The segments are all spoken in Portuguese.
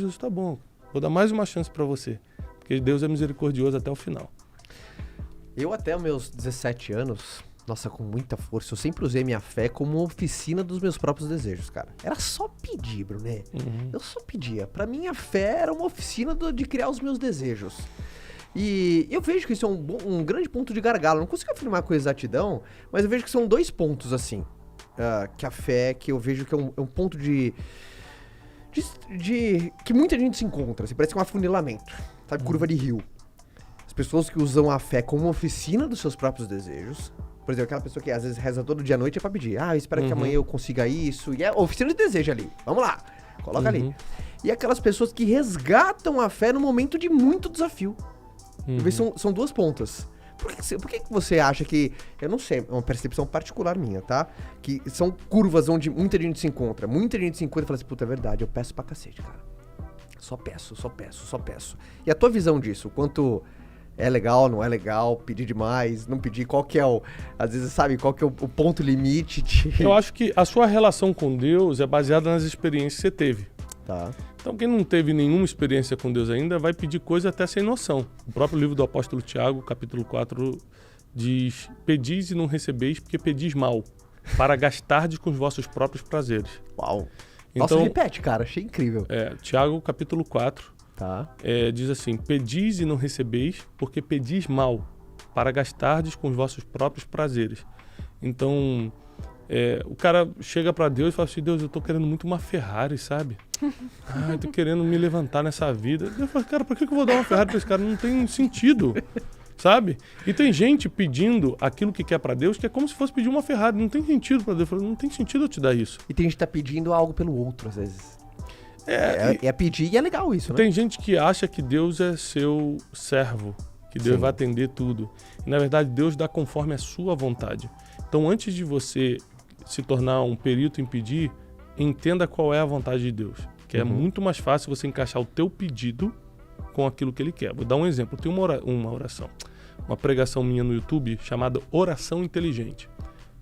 Jesus, tá bom, vou dar mais uma chance pra você, porque Deus é misericordioso até o final. Eu até os meus 17 anos, nossa, com muita força, eu sempre usei minha fé como oficina dos meus próprios desejos, cara. Era só pedir, Brunet. Eu só pedia. Pra mim, a fé era uma oficina de criar os meus desejos. E eu vejo que isso é um grande ponto de gargalo. Eu não consigo afirmar com exatidão, mas eu vejo que são 2 pontos, assim, que a fé, que eu vejo que é um ponto de que muita gente se encontra, assim, parece que é um afunilamento, sabe, curva de rio. As pessoas que usam a fé como oficina dos seus próprios desejos, por exemplo, aquela pessoa que às vezes reza todo dia à noite é pra pedir, eu espero que amanhã eu consiga isso, e é oficina de desejo ali, vamos lá, coloca ali. E aquelas pessoas que resgatam a fé no momento de muito desafio. Eu vejo são 2 pontas. Por que você acha que, eu não sei, é uma percepção particular minha, tá? Que são curvas onde muita gente se encontra. Muita gente se encontra e fala assim, puta, é verdade, eu peço pra cacete, cara. Só peço. E a tua visão disso? O quanto é legal, não é legal, pedir demais, não pedir, qual que é às vezes, sabe, qual que é o ponto limite de... Eu acho que a sua relação com Deus é baseada nas experiências que você teve. Tá. Então, quem não teve nenhuma experiência com Deus ainda, vai pedir coisa até sem noção. O próprio livro do apóstolo Tiago, capítulo 4, diz: pedis e não recebeis, porque pedis mal, para gastardes com os vossos próprios prazeres. Uau. Então, nossa, repete, cara, achei incrível. Tiago, capítulo 4, tá. Diz assim: pedis e não recebeis, porque pedis mal, para gastardes com os vossos próprios prazeres. Então... o cara chega pra Deus e fala assim, Deus, eu tô querendo muito uma Ferrari, sabe? Eu tô querendo me levantar nessa vida. Deus fala, cara, por que eu vou dar uma Ferrari pra esse cara? Não tem sentido, sabe? E tem gente pedindo aquilo que quer pra Deus, que é como se fosse pedir uma Ferrari. Não tem sentido pra Deus. Falo, não tem sentido eu te dar isso. E tem gente que tá pedindo algo pelo outro, às vezes. É pedir e é legal isso, né? Tem gente que acha que Deus é seu servo, que Deus vai atender tudo. E, na verdade, Deus dá conforme a sua vontade. Então, antes de você se tornar um perito em pedir, entenda qual é a vontade de Deus. Que é muito mais fácil você encaixar o teu pedido com aquilo que ele quer. Vou dar um exemplo. Eu tenho uma oração, uma pregação minha no YouTube chamada Oração Inteligente.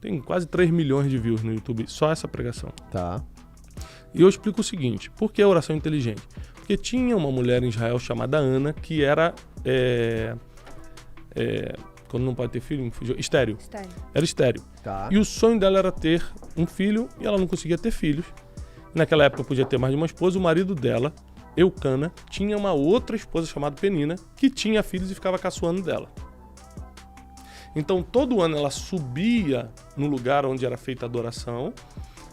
Tem quase 3 milhões de views no YouTube, só essa pregação. Tá. E eu explico o seguinte, por que a oração inteligente? Porque tinha uma mulher em Israel chamada Ana, que era... quando não pode ter filho, estéril. Era estéril. Tá. E o sonho dela era ter um filho e ela não conseguia ter filhos. Naquela época podia ter mais de uma esposa. O marido dela, Eucana, tinha uma outra esposa chamada Penina, que tinha filhos e ficava caçoando dela. Então todo ano ela subia no lugar onde era feita a adoração,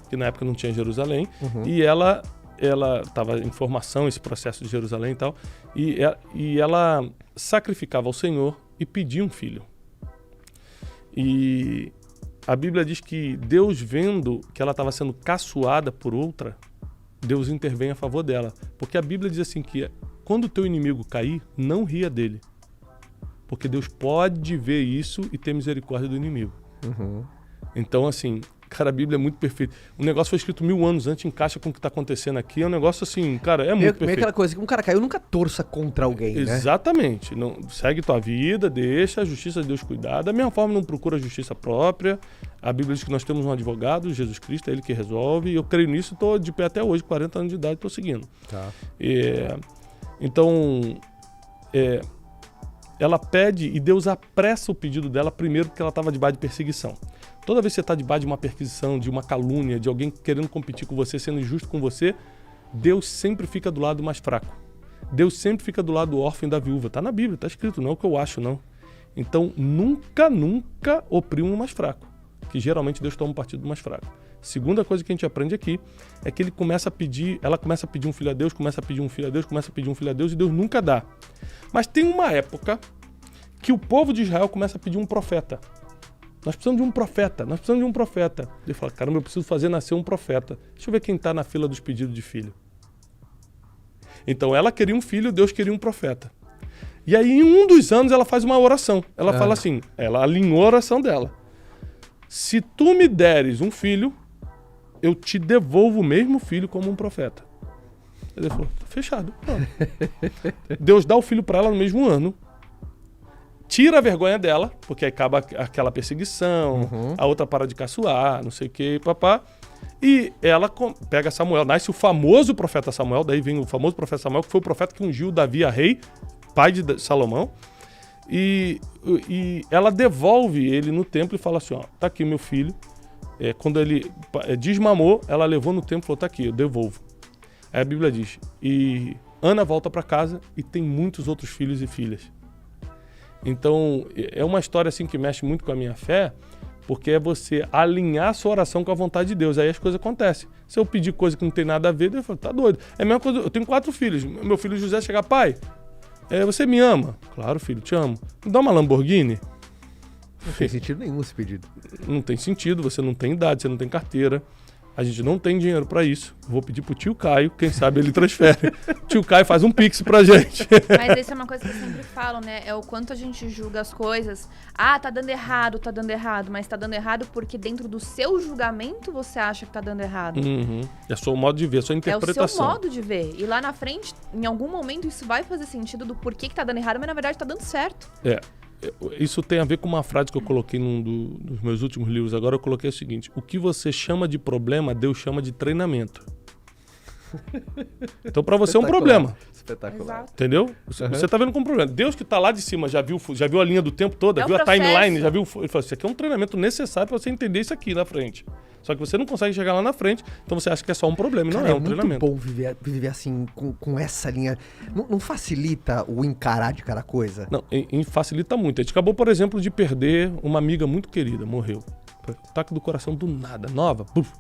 que na época não tinha Jerusalém, e ela estava em formação, esse processo de Jerusalém e tal, e ela sacrificava ao Senhor e pedia um filho. E a Bíblia diz que Deus, vendo que ela estava sendo caçoada por outra, Deus intervém a favor dela. Porque a Bíblia diz assim que quando o teu inimigo cair, não ria dele. Porque Deus pode ver isso e ter misericórdia do inimigo. Então, assim, cara, a Bíblia é muito perfeita. O negócio foi escrito 1000 anos antes, encaixa com o que está acontecendo aqui. É um negócio assim, cara, é muito perfeito. Meio aquela coisa que um cara caiu, nunca torça contra alguém, né? Exatamente. Não, segue tua vida, deixa a justiça de Deus cuidar. Da mesma forma, não procura a justiça própria. A Bíblia diz que nós temos um advogado, Jesus Cristo, é ele que resolve. E eu creio nisso e estou de pé até hoje, 40 anos de idade, estou seguindo. Tá. Então, ela pede e Deus apressa o pedido dela primeiro porque ela estava debaixo de perseguição. Toda vez que você está debaixo de uma perseguição, de uma calúnia, de alguém querendo competir com você, sendo injusto com você, Deus sempre fica do lado mais fraco. Deus sempre fica do lado do órfão e da viúva. Está na Bíblia, está escrito, não é o que eu acho, não. Então, nunca oprime o mais fraco, que geralmente Deus toma um partido do mais fraco. Segunda coisa que a gente aprende aqui é que ela começa a pedir um filho a Deus, começa a pedir um filho a Deus, começa a pedir um filho a Deus e Deus nunca dá. Mas tem uma época que o povo de Israel começa a pedir um profeta. Nós precisamos de um profeta, Ele fala, caramba, eu preciso fazer nascer um profeta. Deixa eu ver quem está na fila dos pedidos de filho. Então ela queria um filho, Deus queria um profeta. E aí em um dos anos ela faz uma oração. Ela fala assim, ela alinhou a oração dela. Se tu me deres um filho, eu te devolvo o mesmo filho como um profeta. Ele falou, fechado. Deus dá o filho para ela no mesmo ano. Tira a vergonha dela, porque aí acaba aquela perseguição, a outra para de caçoar, não sei o que, papá. E ela pega Samuel, nasce o famoso profeta Samuel, daí vem o famoso profeta Samuel, que foi o profeta que ungiu Davi a rei, pai de Salomão. E ela devolve ele no templo e fala assim, ó, tá aqui meu filho. Quando ele desmamou, ela levou no templo e falou, tá aqui, eu devolvo. Aí a Bíblia diz, e Ana volta para casa e tem muitos outros filhos e filhas. Então, é uma história assim que mexe muito com a minha fé, porque é você alinhar a sua oração com a vontade de Deus. Aí as coisas acontecem. Se eu pedir coisa que não tem nada a ver, eu falo, tá doido. É a mesma coisa, eu tenho 4 filhos. Meu filho José chegar, pai, você me ama? Claro, filho, te amo. Me dá uma Lamborghini? Não tem sentido nenhum esse pedido. Não tem sentido, você não tem idade, você não tem carteira. A gente não tem dinheiro pra isso. Vou pedir pro tio Caio, quem sabe ele transfere. Tio Caio faz um pix pra gente. Mas isso é uma coisa que eu sempre falo, né? É o quanto a gente julga as coisas. Ah, tá dando errado. Mas tá dando errado porque dentro do seu julgamento você acha que tá dando errado. Uhum. É só o modo de ver, é só a interpretação. É o seu modo de ver. E lá na frente, em algum momento, isso vai fazer sentido do porquê que tá dando errado, mas na verdade tá dando certo. Isso tem a ver com uma frase que eu coloquei num dos meus últimos livros. Agora eu coloquei o seguinte: o que você chama de problema, Deus chama de treinamento. Então pra você é um problema. Espetacular. Exato. Entendeu? Você tá vendo como problema. Deus que tá lá de cima já viu a linha do tempo toda, É um viu a processo. timeline, já viu. Ele falou: isso aqui é um treinamento necessário pra você entender isso aqui na frente. Só que você não consegue chegar lá na frente, então você acha que é só um problema. E não Cara, é um treinamento. É muito bom viver assim, com essa linha. Não facilita o encarar de cada coisa? Não, facilita muito. A gente acabou, por exemplo, de perder uma amiga muito querida, morreu. Ataque do coração do nada, nova. Puf.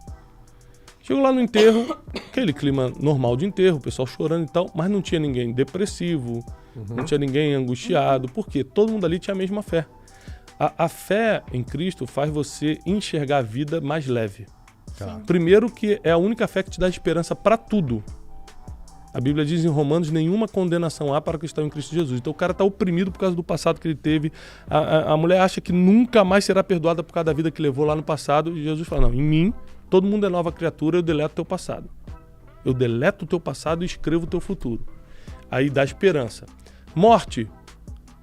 Chegou lá no enterro, aquele clima normal de enterro, o pessoal chorando e tal, mas não tinha ninguém depressivo, não tinha ninguém angustiado, porque todo mundo ali tinha a mesma fé. A fé em Cristo faz você enxergar a vida mais leve. Tá. Primeiro que é a única fé que te dá esperança para tudo. A Bíblia diz em Romanos, nenhuma condenação há para o que está em Cristo Jesus. Então o cara está oprimido por causa do passado que ele teve. A mulher acha que nunca mais será perdoada por causa da vida que levou lá no passado. E Jesus fala, não, em mim todo mundo é nova criatura, eu deleto o teu passado. Eu deleto o teu passado e escrevo o teu futuro. Aí dá esperança. Morte.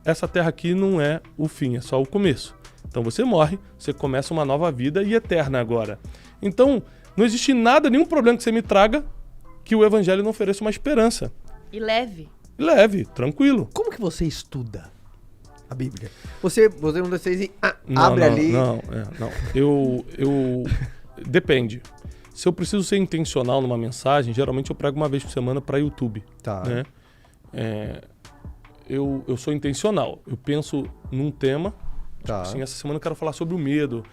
Essa terra aqui não é o fim, é só o começo. Então você morre, você começa uma nova vida e eterna agora. Então, não existe nada, nenhum problema que você me traga que o evangelho não ofereça uma esperança. E leve. Leve, tranquilo. Como que você estuda a Bíblia? Você um, dois, três e Não, abre ali. Não. Eu depende. Se eu preciso ser intencional numa mensagem, geralmente eu prego uma vez por semana para YouTube. Tá. Né? Eu sou intencional. Eu penso num tema. Tá. Assim, essa semana eu quero falar sobre o medo.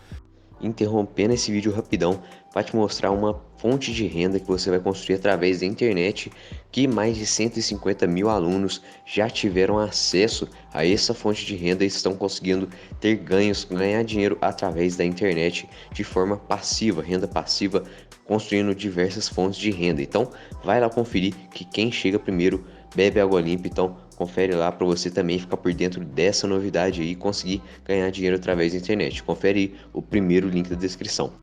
Interrompendo esse vídeo rapidão para te mostrar uma fonte de renda que você vai construir através da internet, que mais de 150 mil alunos já tiveram acesso a essa fonte de renda e estão conseguindo ter ganhar dinheiro através da internet de forma passiva, renda passiva, construindo diversas fontes de renda. Então vai lá conferir que quem chega primeiro bebe água limpa. Então confere lá para você também ficar por dentro dessa novidade aí e conseguir ganhar dinheiro através da internet. Confere aí o primeiro link da descrição.